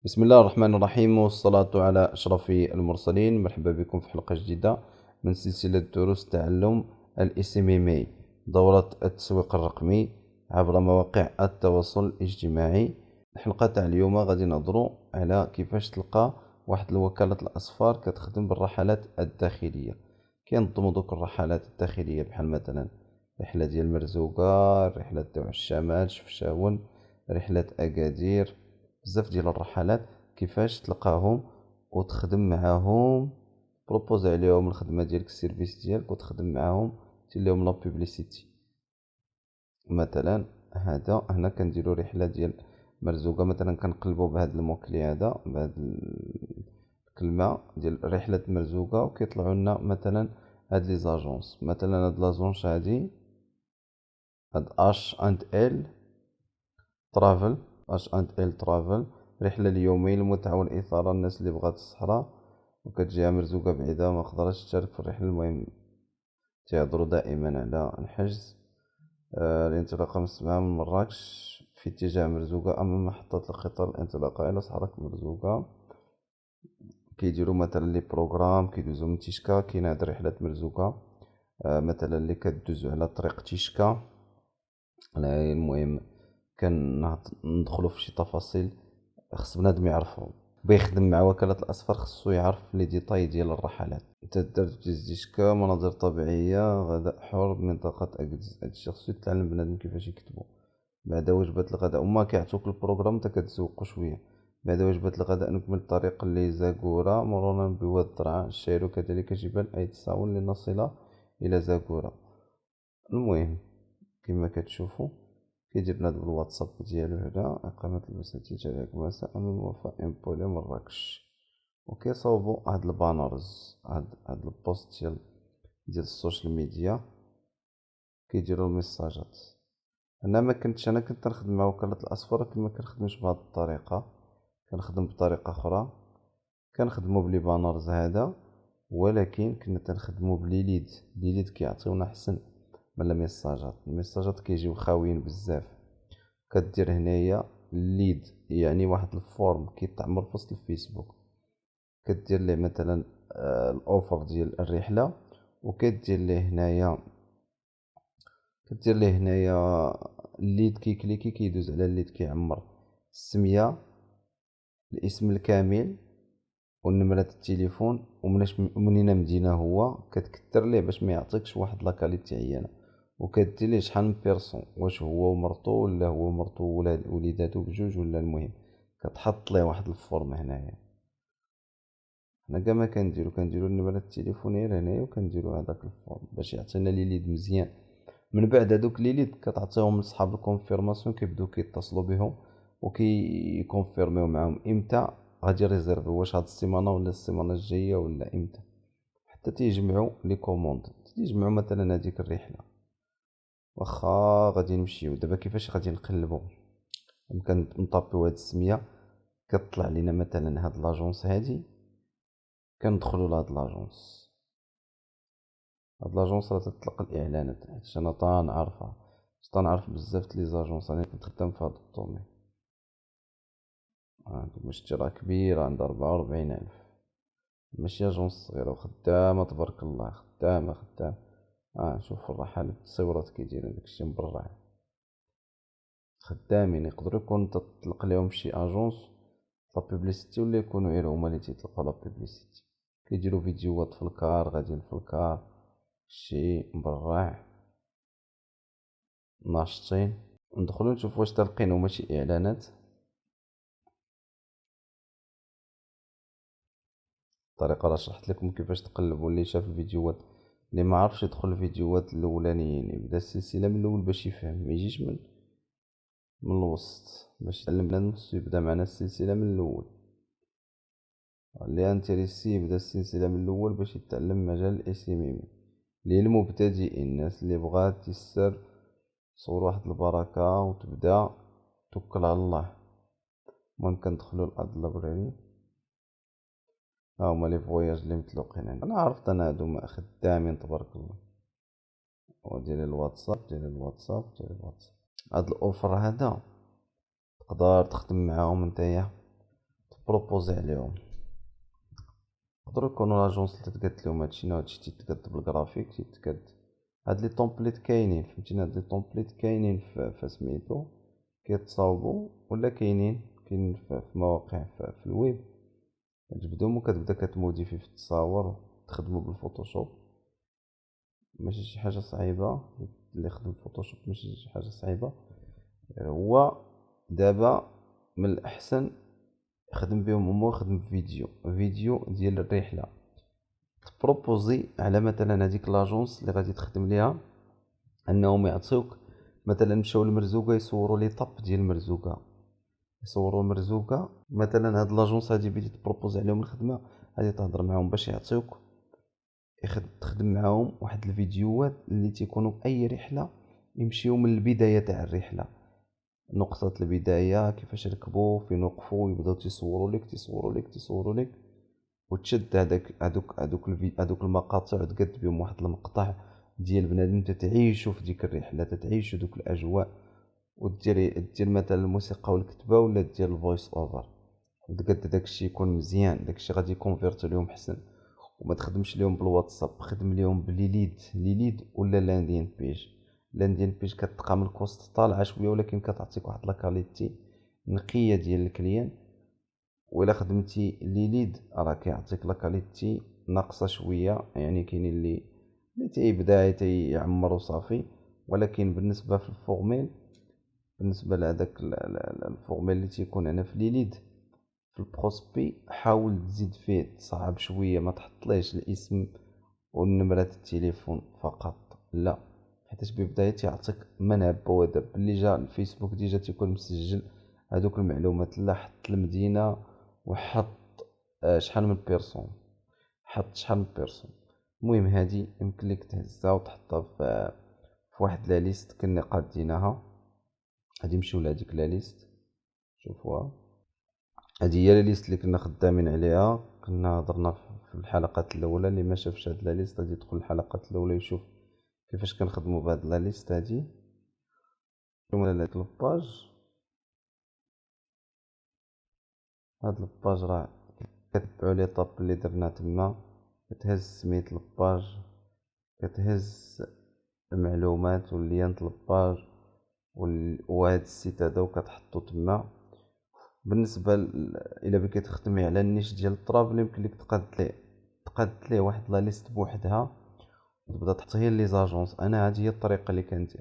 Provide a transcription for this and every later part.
بسم الله الرحمن الرحيم والصلاة على أشرف المرسلين. مرحبا بكم في حلقة جديدة من سلسلة دروس تعلم ال SMMA، دورة التسويق الرقمي عبر مواقع التواصل الاجتماعي. الحلقة تاع اليوم غادي نهضروا على كيفاش تلقى واحد الوكالة الأسفار كتخدم بالرحلات الداخلية. كينظموا دوك الرحلات الداخلية بحال مثلا رحلة ديال مرزوقة، رحلة تاع الشمال شفشاون، رحلة أكادير، بزاف ديال الرحلات. كيفاش تلقاهم وتخدم معاهم، بروبوزي عليهم الخدمه ديالك، السيرفيس ديالك، وتخدم معاهم، دير لهم لا بوبليسيتي. مثلا هنا كنديروا رحله ديال مرزوقه، مثلا كنقلبوا بهذا الموكلي هذا، بهذا الكلمه ديال رحله مرزوقه، وكيطلعوا لنا مثلا هاد لي زاجونس. مثلا هاد لاجونس هادي، هاد اش اند ال ترافل، اش اند ال ترافل، رحلة اليومين المتعة والإثارة، الناس اللي بغات الصحراء وكتجيها مرزوقة بعيدة ما قدرتش تشارك في الرحلة. المهم تيهضروا دائما على الحجز. الانطلاقة من السماء من مراكش في اتجاه مرزوقة أمام محطة القطار الانطلاقة إلى صحراء مرزوقة. كيديروا مثلا لي بروغرام، كيدوزو من تيشكا. كاين هاد رحلة مرزوقة مثلا اللي كدوزو على طريق تيشكا. المهم ندخلوا في شي تفاصيل خص بنادم يعرفهم. بيخدم مع وكالة الأسفار خصو يعرف لي ديتاي ديال الرحلات. انت درت تيزديشكا، مناظر طبيعية، غداء حر بمنطقة أكدز. هادشي خصو يتعلم بنادم كيفاش يكتبو. بعد وجبات الغداء، هما كيعطوك البروغرام نتا كتزوقو شوية. بعد وجبات الغداء نكمل الطريق لزاكورا مرورا بواد الضرعة الشيرو، كذلك جبال أيت ساون لنصل إلى زاكورا. المهم كما كتشوفوا كيدير بنادم الواتساب ديالو هنا، إقامة البساتين عليك مساء من وفاء إمبولي مراكش، وكيصاوبوا هاد البانرز، هاد البوست ديال السوشيال ميديا، كيديروا الميساجات. انا كنت نخدم مع وكالة الأسفار، ولكن ما كنخدمش بهاد الطريقة، كنخدم بطريقة أخرى. كنخدمو بلي بانرز هذا، ولكن كنا تنخدمو بلي ليد كيعطيونا حسن من الميساجات. الميساجات كيجيو خاويين بزاف. كدير هنايا الليد، يعني واحد الفورم كيتعمر في وسط الفيسبوك، كدير ليه مثلا الاوفر ديال الرحله، وكدير ليه هنايا الليد كيكليكي كيدوز على الليد، كيعمر السميه، الاسم الكامل، ونمرة التليفون، ومنين مدينة هو كتكتر ليه باش ما يعطيكش واحد لاكاليتي عيانة. وكدير ليه شحال من بيرسون، واش هو ومرتو ولا هو مرتو وليداتو بجوج، ولا المهم كتحط ليه واحد الفورم هنايا. حنا كاع ما كنديرو نمرة التليفون غير هنايا، وكنديرو هداك الفورم باش يعطينا لي ليد مزيان. من بعد هادوك لي ليد كتعطيهم لصحاب الكونفيرماسيون، كيبداو كيتصلوا بهم وكيكونفيرميو معاهم امتى غادي ريزيرفي، واش هاد السيمانه ولا السيمانه الجايه ولا امتى، حتى تيجمعوا لي كوموند، تيجمعوا مثلا هذيك الرحله. واخا غادي نمشيو دابا كيفاش غادي نقلبوا، يمكن نطابيو هاد السميه، كتطلع لينا مثلا هاد لاجونس هادي، كندخلوا لهاد لاجونس. هاد لاجونس راه تطلق الاعلانات، حيت انا تنعرفها، تنعرف بزاف لي زاجونس، انا كنت خدام في هاد الدومين. مشترى كبير عندها 44,000، ماشي اجونس صغيرة، وخدامة تبارك الله، خدامة. شوف الرحلات التصويرات كيديرو داكشي مبرع. خدامين يقدروا يكون تطلق ليهم شي اجونس لا بوبليسيتي، ولا يكونوا غير هما اللي تيطلقوا لا بوبليسيتي. كيديروا فيديوهات في الكار، غاديين في الكار، شي مبرع، ناشطين. ندخلوا نشوف واش تلقينو ماشي اعلانات. الطريقه راه شرحت لكم كيفاش تقلبوا. اللي شاف الفيديوهات، اللي ما عرفش يدخل الفيديوهات الاولانيين، يبدا السلسله من الاول باش يفهم، ما يجيش من الوسط. باش يتعلم بنادم خصو يبدا معنا السلسله من الاول. اللي انتريسي يبدا السلسله من الاول باش يتعلم مجال الاس ام ام. للمبتدئين، الناس اللي بغات تيسر، صور واحد البركه وتبدا توكل على الله. المهم كندخلوا لهاد لابراري، ها هما لي فواياج اللي مطلوقين عندنا. انا عرفت انا هادو خدامين تبارك الله. وديري الواتساب. هاد الاوفر هذا تقدر تخدم معاهم نتايا، تبروبوزي عليهم. يقدروا يكونوا لاجونس اللي تتقاد لهم هادشي تيتقاد بالجرافيك تيتقاد. هاد لي طومبليت كاينين فهمتيني، هاد لي طومبليت كاينين في سميتو كيتصاوبوا، ولا كاينين في مواقع في الويب. تجبدهم وكتبدا كتموديفي في التصاور، تخدمو بالفوتوشوب. ماشي شي حاجه صعيبه، اللي خدم الفوتوشوب ماشي شي حاجه صعيبه. هو دابا من الاحسن خدم بهم هما، خدم فيديو ديال الرحله، تبروبوزي على مثلا هذيك لاجونس اللي غادي تخدم ليها انهم يعطيوك مثلا مشاو لمرزوقه يصوروا لي طاب ديال مرزوقه، يصوروا مرزوقه مثلا. هاد لاجونس هادي بديت تبروبوزي عليهم الخدمه، غادي تهضر معاهم باش يعطيوك تخدم معاهم واحد الفيديوهات اللي تيكونوا اي رحله يمشيو من البدايه تاع الرحله، نقطه البدايه كيفاش ركبوا فين وقفوا، يبداو تصوروا لك وتشد هذوك المقاطع وتقد بهم واحد المقطع ديال بنادم تتعيشوا في ديك الرحله، تتعيشوا دوك الاجواء، دير مثلا الموسيقى والكتابه ولا ديال الفويس اوفر، وتقد داكشي يكون مزيان. داكشي غادي يكونفيرتو ليهم حسن. وما تخدمش ليهم بالواتساب، خدم ليهم ليليد ولا لاندين بيج كتلقى من الكوست طالعه شويه، ولكن كتعطيك واحد لاكاليتي نقيه ديال الكليان. وإلا خدمتي ليد راه كيعطيك لاكاليتي ناقصه شويه، يعني كاينين اللي تيبدا تيعمر وصافي. ولكن بالنسبه في الفورميل، بالنسبه لهذاك الفورميل اللي تيكون هنا في ليد في البروسبي، حاول تزيد فيه تصعب شويه، ما تحطليش الاسم ونمرة التليفون فقط، لا، حيتاش ببداية يعطيك منهب بوادب اللي جا الفيسبوك ديجا تيكون مسجل هذوك المعلومات. لا، حط المدينة وحط شحال من بيرسون، حط شحال من بيرسون. المهم هادي يمكن لك تهزها وتحطها في واحد لا ليست كنا قادينها. غادي نمشيو لهاديك لا ليست، شوفوها. هادي هي لا ليست اللي كنا خدامين عليها، كنا هضرنا في الحلقات الاولى. اللي ما شافش هاد لا ليست غادي يدخل الحلقات الاولى يشوف كيفاش كنخدموا بهاد لا ليست هادي. ولا هاد الباج، هاد الباج راه كتبعوا لي طاب اللي درنا تما، كتهز سميت الباج، كتهز المعلومات والليان الباج وهاد السيت هذا وكتحطو تما. بالنسبه الى بغيتي تخدمي على النيش ديال الترافل، يمكن لك تقاد ليه واحد لا ليست بوحدها وتبدا تحط هي لي زاجونس. انا هذه هي الطريقه اللي كانت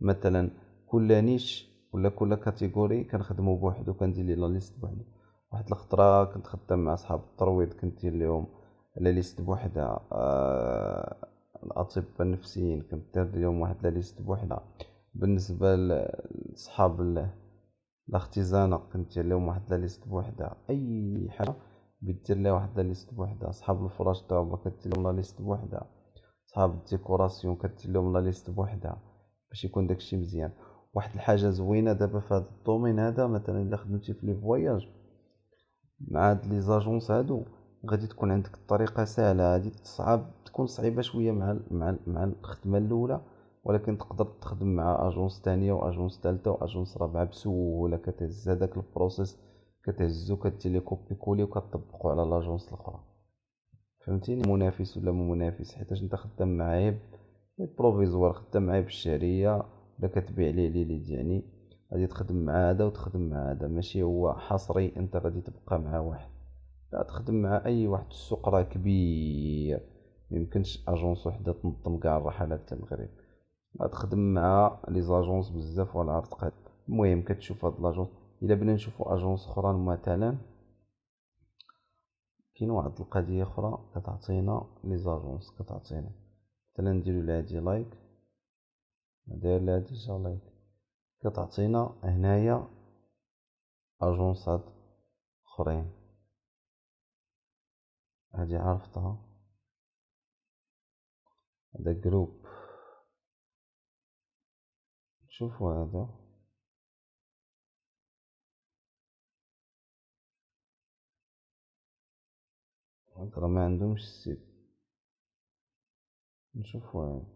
مثلا كل نيش ولا كل كاتيجوري كنخدمو بوحدو، كندير لي لا ليست بوحدو. واحد الخطره كنت خدام مع صحاب الترويض، كنت دير لهم لا ليست بوحدها. الاطباء النفسيين كنت دير لهم واحد لا ليست بوحدها. بالنسبه لصحاب الاختزانه كنت دير لهم واحد لا ليست بوحدها. اي حاجه بدير لها واحد لا ليست بوحدها. صحاب الفراش تا هما كدير لهم لا ليست بوحدها. صحاب الديكوراسيون كدير لهم لا ليست بوحدها باش يكون داكشي مزيان. واحد الحاجه زوينه دابا في هذا الدومين هذا، مثلا الا خدمتي في لي فواياج مع هاد لي زاجونس هادو، غادي تكون عندك الطريقه سهله. هادي تكون صعيبه شويه مع الخدمه الاولى، ولكن تقدر تخدم مع اجونس ثانيه واجونس ثالثه واجونس رابعه بسهوله. كتهز هذاك البروسيس، كتهزو كدير لي كوبي كولي وكتطبقو على لاجونس الاخرى. فهمتيني؟ منافس ولا مو منافس، حيتاش انت خدام مع عيب بروفيزوار، خدام معايا بالشهريه ولا كتبيع ليه ليليد، يعني غادي تخدم مع هذا وتخدم مع هذا، ماشي هو حصري انت غادي تبقى مع واحد. لا، تخدم مع اي واحد. السوق راه كبير، ميمكنش اجونس وحده تنظم كاع الرحلات تاع المغرب. غتخدم مع لي زاجونس بزاف ولا عرض قاد. المهم كتشوف هاد لاجونس. الا بغينا نشوفو اجونس اخرى مثلا، كاين واحد القضيه اخرى كتعطينا لي زاجونس، كتعطينا مثلا نديرو لهادي لايك، ندير لهادي لايك، كتعطينا هنايا اجونسات اخرين. هادي عرفتها، هذا جروب. شوفوا هذا، راه ما عندهمش السيت. نشوفوا هذا،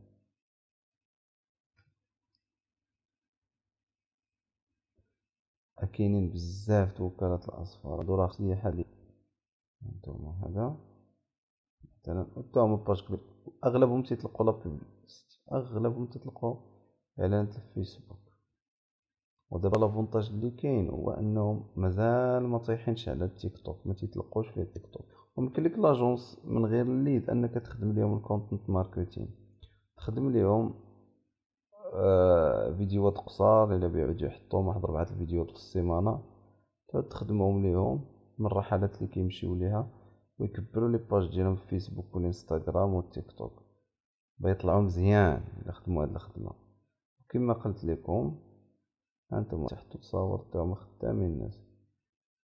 كاينين بزاف د وكالات الأصفار، هادو راه سياحة لي هانتوما هذا مثلا، حتى هما باج كبير، أغلبهم تيطلقوا لا بوبليسيتي، أغلبهم تيطلقوا إعلانات الفيسبوك. ودابا لافونتاج اللي كاين هو انهم مازال ما طايحينش على التيك توك، ما تيطلقوش فيه التيك توك. ويمكن لك لاجونس من غير الليد انك تخدم ليهم الكونتنت ماركتين، تخدم ليهم فيديوهات قصار الا بيعودوا يحطوهم واحد 4 الفيديوهات في السيمانه، تعود تخدمهم ليهم من الرحلات اللي كيمشيو ليها، ويكبروا لي باج ديالهم في فيسبوك والانستغرام والتيك توك بيطلعوا مزيان الا خدموا هاد الخدمه. كما قلت لكم هانتوما تحطوا تصاور تاعهم خدامين الناس،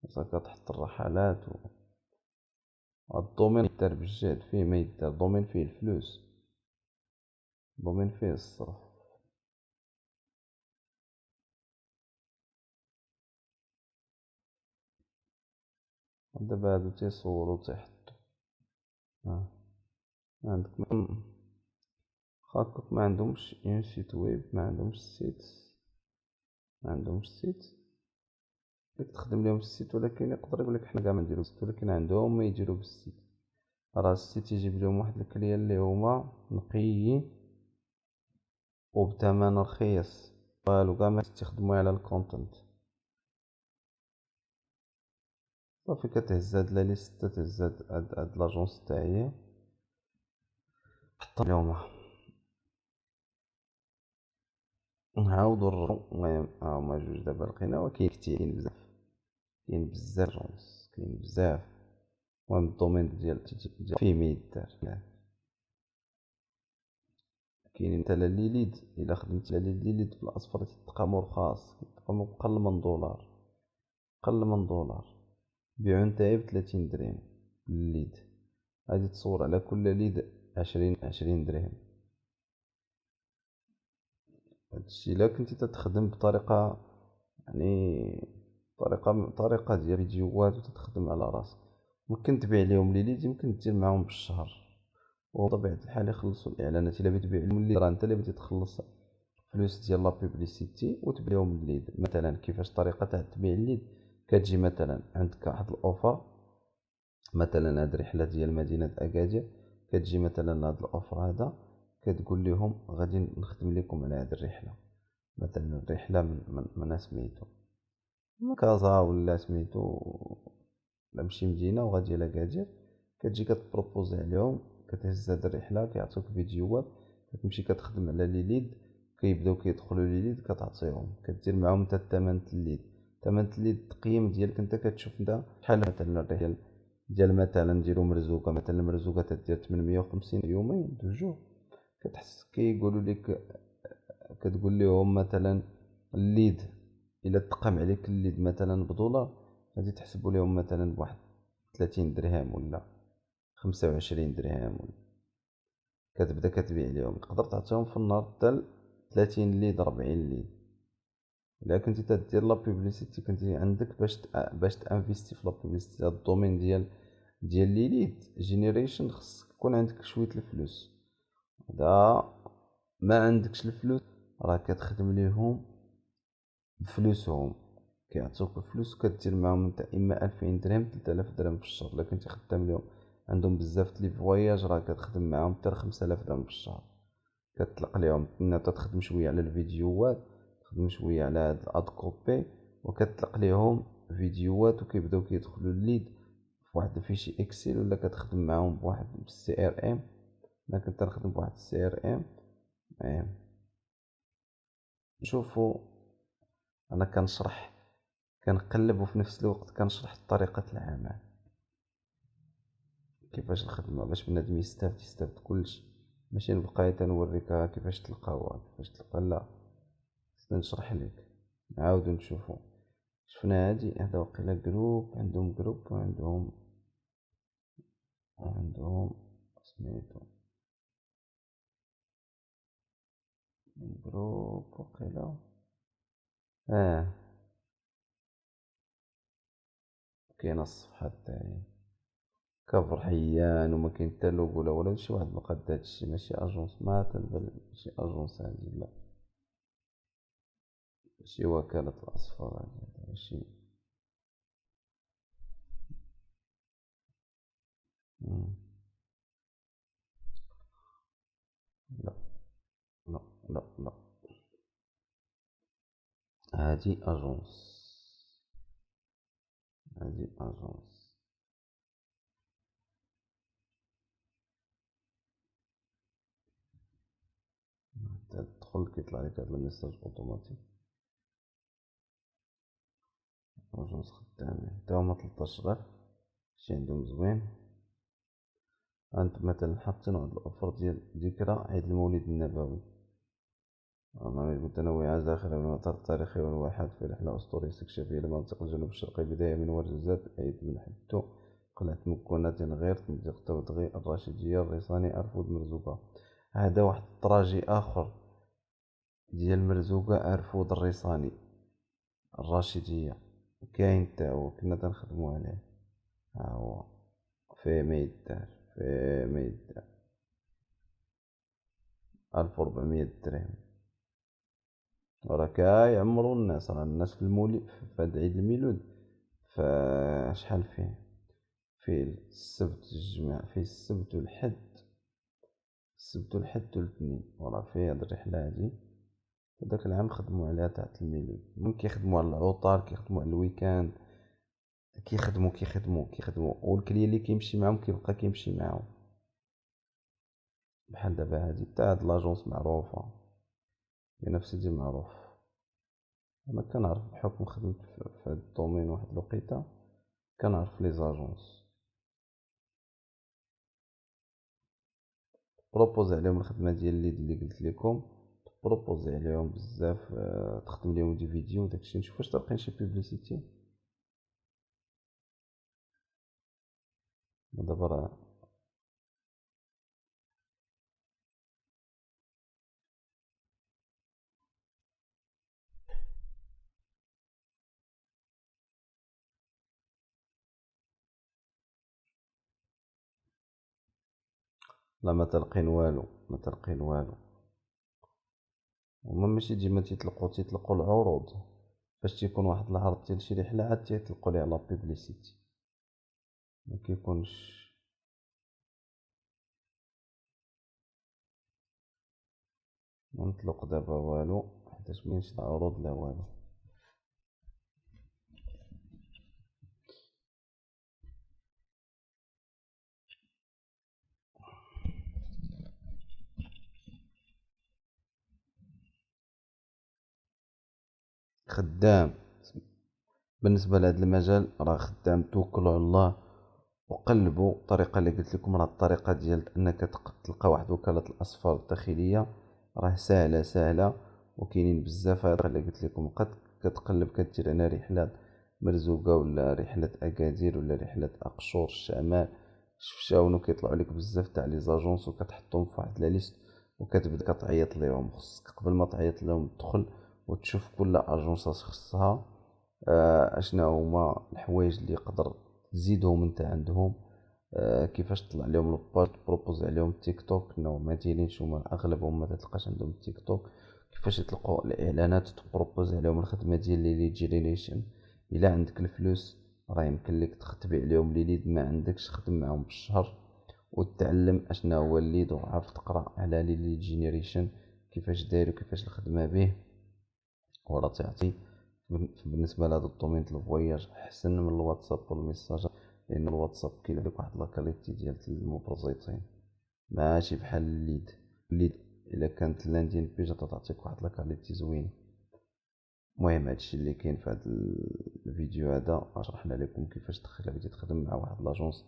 بصح كتحط الرحلات الدومين يدار بالجهد، فيه ما يدار دومين فيه الفلوس، دومين فيه الصرف. دابا هادو تيصورو تيحطو عندك خاطرك ما عندهمش اون سيت ويب، ما عندهمش سيت، ما عندهمش سيت، بدك تخدم لهم السيت، ولكن يقدر يقول لك حنا كاع ما نديرو السيت، ولكن عندهم ما يديرو بالسيت. راه السيت يجيب لهم واحد الكليان اللي هما نقيين وبثمن رخيص، والو كاع ما تستخدموا على الكونتنت. صافي كتهز هاد لا ليست، تهز هاد لاجونس تاعي حط اليوم نعاودو المهم هما جوج دابا لقينا، وكاين كتير بزاف، كاين بزاف جونس، كاين بزاف. المهم الدومين ديال فيه ما يدار. كاينين مثلا لي ليد، الا خدمت على لي ليد في الاصفر تيتقامو رخاص، كيتقامو بقل من دولار، قل من دولار، بيعو نتايا ب30 درهم الليد، غادي تصور على كل ليد 20 درهم. هادشي الا كنتي تتخدم بطريقه يعني طريقه ديال فيديوهات وتتخدم على راسك، ممكن تبيع لهم لي ليد، يمكن دير معاهم بالشهر، وبطبيعه الحال يخلصوا الاعلانات. الا بغيت تبيع لهم الليد راه انت اللي بغيتي تخلص فلوس ديال لا بوبليسيتي وتبيع لهم الليد. مثلا كيفاش طريقه تاع تبيع الليد، كتجي مثلا عندك واحد الاوفر، مثلا هاد الرحله ديال مدينه اكادير، كتجي مثلا هاد الاوفر هذا كتقول لهم غادي نخدم لكم على هاد الرحله، مثلا الرحله من سميتو من كازا ولا سميتو ولا شي مدينه وغادي على اكادير، كتجي كتبروبوزي عليهم، كتهز هاد الرحله، كيعطوك فيديوهات، كتمشي كتخدم على لي ليد، كيبداو كيدخلوا لي ليد، كتعطيهم، كدير معاهم حتى الثمن الليد. ثمن الليد التقييم ديالك انت كتشوف انت شحال مثلا الرحله ديال مثلا نديرو مرزوقه، مثلا المرزوقه تدير 850 يومين 2 جور، كتحس كيقولوا لك، كتقول لهم مثلا الليد الا تقام عليك الليد مثلا بدولار، غادي تحسبوا لهم مثلا بواحد 30 درهم ولا 25 درهم، ولا كتبدا كتبيع لهم، تقدر تعطيهم في النهار حتى 30 ليد 40 ليد. الا كنتي تدير لا بوبليسيتي، كنتي عندك باش تانفيستي في لا بوبليسيتي، هاد الدومين ديال لي ليد جينيريشن، خصك يكون عندك شويه الفلوس. دا ما عندكش الفلوس راه كتخدم ليهم بفلوسهم، كيعطوك الفلوس وكدير معاهم انت اما 2000 درهم 3000 درهم في الشهر. الا كنتي خدام ليهم عندهم بزاف لي فواياج، راه كتخدم معاهم حتى 5000 درهم في الشهر. كتطلق ليهم ان تخدم شويه على الفيديوهات، تخدم شويه على هاد الاد كوبي، وكتطلق ليهم فيديوهات، وكيبداو كيدخلوا الليد في واحد الفيشي اكسل، ولا كتخدم معاهم بواحد السي ار ام. انا كنت نخدم بواحد السي ار ام. نشوفوا، انا كنشرح، كنقلب، وفي نفس الوقت كنشرح طريقه العمل، كيفاش الخدمه باش بنادم يستافد كلشي، ماشي نبقى تنوريك كيفاش تلقاوها كيفاش تلقى، لا، خصني نشرح لك. نعاودو نشوفو، شفنا هذا وقيلا جروب، عندهم جروب وعندهم سميتو جروب وقيلا، اه كاينه الصفحه تاعي كفر حيان، وما كاين حتى لوغو ولا شي واحد مقاد هادشي، ماشي اجونس، ما تنبان شي اجونس هادي، لا. ماشي وكالة الأصفار هذا ماشي. مم. لا لا لا لا، هادي أجونس، هادي أجونس. تدخل كيطلع لك هاد الميساج أوتوماتيك. أجونس خدامين تا هما 13 غير، شي عندهم زوين. أنت مثلا حاطين واحد الأوفر ديال ذكرى عيد المولد النبوي، برنامج متنوعة زاخرة من المطار التاريخي والواحات في رحلة أسطورية استكشافية لمناطق الجنوب الشرقي، بداية من ورزازات عيد بن حدو، قلعة مكونات غير تنطيق تودغي الراشدية الريصاني أرفود مرزوقة. هذا واحد الطراجي آخر ديال مرزوقة أرفود الريصاني الراشدية، كاين تا هو كنا تنخدمو عليه. ها هو في ميدار، في ميدار 1400 درهم. راه كيعمرو الناس، راه الناس في المولد في هاد عيد الميلود فشحال فيه السبت الجمعة، فيه السبت والحد، السبت والحد والاثنين، وراه فيه هاد الرحلة هادي. وداك العام خدمو عليها تاع الميلود، المهم كيخدمو على العطل، كيخدمو على الويكاند، كيخدمو والكليا اللي كيمشي معاهم كيبقى كيمشي معاهم. بحال دابا هادي تاع هاد لاجونس معروفة، هي نفس سيدي معروف. انا كنعرف بحكم خدمت في هاد الدومين واحد الوقيته، كنعرف لي زاجونس، بروبوزي عليهم الخدمه ديال اللي قلت لكم، بروبوزي عليهم بزاف، تخدم ليهم دي فيديو وداكشي، نشوف واش تلقين شي بوبليسيتي. دابا راه لا، ما تلقين والو، ما تلقين والو. هما ماشي ديما تيطلقوا العروض، فاش تيكون واحد العرض ديال شي رحله عاد تيطلقوا ليه لا بوبليسيتي، ما كيكونش. ما نطلق دابا والو حيتاش ماينش العروض لا والو. خدام بالنسبه لهذا المجال راه خدام، توكلوا على الله وقلبوا. الطريقه اللي قلت لكم راه الطريقه ديال انك تلقى واحد وكاله الاصفار الداخليه، راه سهله سهله. وكاينين بزاف هاد اللي قلت لكم، قد كتقلب كدير انا رحله مرزوقه ولا رحله اكادير ولا رحله اقشور الشمال، شفشاونو، كيطلعوا لك بزاف تاع لي زاجونس وكتحطهم في واحد لا ليست وكتبدا كتعيط ليهم. خصك قبل ما تعيط لهم تدخل وتشوف كل اجونس خصها اشنا هما الحوايج اللي يقدر تزيدهم انت عندهم، كيفاش تطلع لهم الباج، تبروبوزي عليهم تيك توك، انه ما دايرينش هما اغلبهم ما تلقاش عندهم تيك توك. كيفاش يطلقوا الاعلانات، تبروبوزي عليهم الخدمه ديال لي ليد جينيريشن. الا عندك الفلوس راه يمكن لك تبيع لهم لي ليد، ما عندكش خدم معاهم بالشهر وتتعلم اشنا هو الليد، وعارف تقرا على لي ليد جينيريشن كيفاش داير وكيفاش الخدمه به. ولا تعطي بالنسبه لهذا الدومين د الفواياج احسن من الواتساب والميساج، لان الواتساب كيدير لك واحد لاكاليتي ديال المبرزيطين ماشي بحال الليد. الليد الا كانت لاندين بيج تعطيك واحد لاكاليتي زوين. المهم هادشي اللي كاين في هذا الفيديو هذا، شرحنا لكم كيفاش غادي تخدم مع واحد لاجونس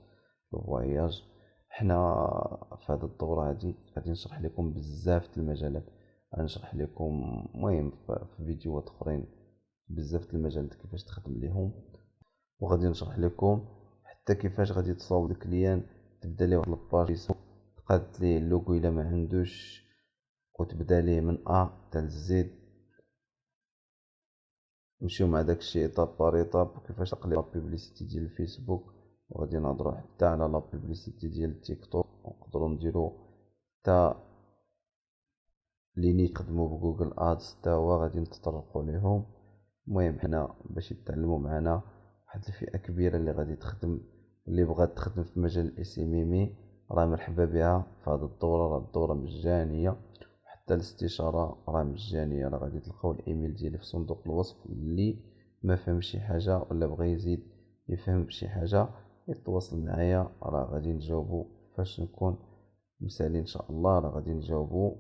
الفواياج. حنا في هذه الدوره هذه غادي نشرح لكم بزاف د المجالات، غنشرح لكم المهم في فيديوهات اخرين بزاف د المجالات كيفاش تخدم ليهم. وغادي نشرح لكم حتى كيفاش غادي تصاوب الكليان، تبدا ليه واحد الباج فيسبوك، تقاد ليه اللوغو الا ما عندوش، وتبدا ليه من حتى لزد. نمشيو مع داكشي ايطاب بار ايطاب، وكيفاش تقلي لا بوبليسيتي ديال الفيسبوك. وغادي نهضروا حتى على لا بوبليسيتي ديال التيك توك، ونقدروا نديرو حتى اللي يخدموا بجوجل ادز حتى هو غادي نتطرقوا ليهم. المهم حنا باش يتعلموا معنا واحد الفئة كبيرة اللي غادي تخدم، اللي بغات تخدم في مجال الاس ام ام اي، راه مرحبا بها في هذه الدورة. راه الدورة مجانية، حتى الاستشارة راه مجانية. راه غادي تلقاو الايميل ديالي في صندوق الوصف. اللي ما فهم شي حاجة ولا بغى يزيد يفهم بشي حاجة يتواصل معايا، راه غادي نجاوبو فاش نكون مسالي ان شاء الله. راه غادي نجاوبو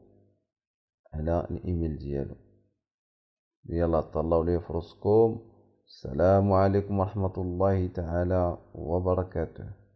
على الايميل ديالو. يلا تهلاو لي في روسكم. السلام عليكم ورحمة الله تعالى وبركاته.